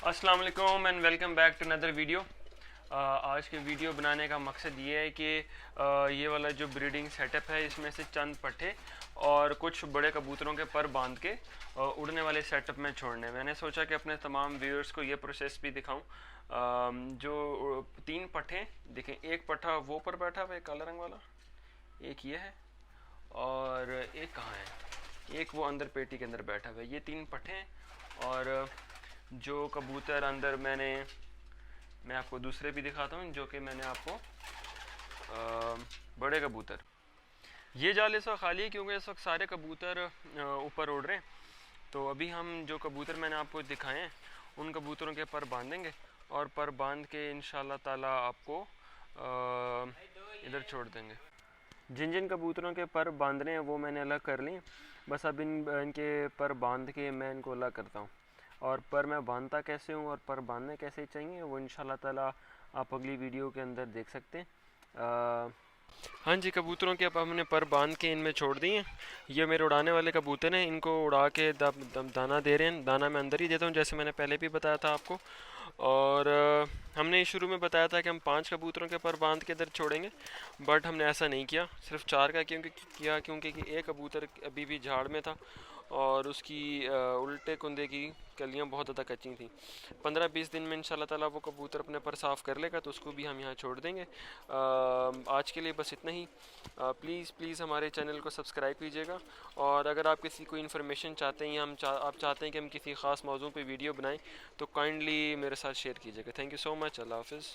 अस्सलाम वालेकुम and welcome back to another video. आज के वीडियो बनाने का मकसद ये है कि ये वाला जो ब्रीडिंग सेटअप है इसमें से चंद पट्टे और कुछ बड़े कबूतरों के पर बांध के उड़ने वाले सेटअप में छोड़ने। मैंने सोचा कि अपने तमाम व्यूअर्स को ये प्रोसेस भी दिखाऊं। जो तीन पट्टे देखें, एक पट्टा वो पर बैठा हुआ है काला रंग वाला, एक ये है और एक कहाँ है, एक वो अंदर पेटी के अंदर बैठा हुआ है। ये तीन पट्टे हैं और जो कबूतर अंदर मैं आपको दूसरे भी दिखाता हूँ, जो कि मैंने आपको बड़े कबूतर। ये जाल इस वक्त खाली है क्योंकि इस वक्त सारे कबूतर ऊपर उड़ रहे हैं। तो अभी हम जो कबूतर मैंने आपको दिखाए हैं उन कबूतरों के पर बांधेंगे और पर बांध के इंशाल्लाह ताला आपको इधर छोड़ देंगे। जिन जिन कबूतरों के पर बांधने हैं वो मैंने अलग कर लिए। बस अब इनके पर बांध के मैं इनको अलग करता हूँ। और पर मैं बांधता कैसे हूँ और पर बांधने कैसे चाहिए वो इंशाल्लाह ताला आप अगली वीडियो के अंदर देख सकते हैं। हाँ जी, कबूतरों के अब हमने पर बांध के इनमें छोड़ दिए। ये मेरे उड़ाने वाले कबूतर हैं, इनको उड़ा के दाना दे रहे हैं। दाना मैं अंदर ही देता हूँ जैसे मैंने पहले भी बताया था आपको। और हमने शुरू में बताया था कि हम 5 कबूतरों के पर बांध के इधर छोड़ेंगे, बट हमने ऐसा नहीं किया, सिर्फ 4 का क्योंकि एक कबूतर अभी भी झाड़ में था और उसकी उल्टे कुंदे की कलियां बहुत ज़्यादा कच्ची थी। 15-20 दिन में इंशाल्लाह ताला वो कबूतर अपने पर साफ़ कर लेगा तो उसको भी हम यहाँ छोड़ देंगे। आज के लिए बस इतना ही। प्लीज़ हमारे चैनल को सब्सक्राइब कीजिएगा और अगर आप किसी कोई इन्फॉर्मेशन चाहते हैं या आप चाहते हैं कि हम किसी ख़ास मौजू पे वीडियो बनाएं तो काइंडली मेरे साथ शेयर कीजिएगा। Thank you so much. अल्लाह हाफ़िज़।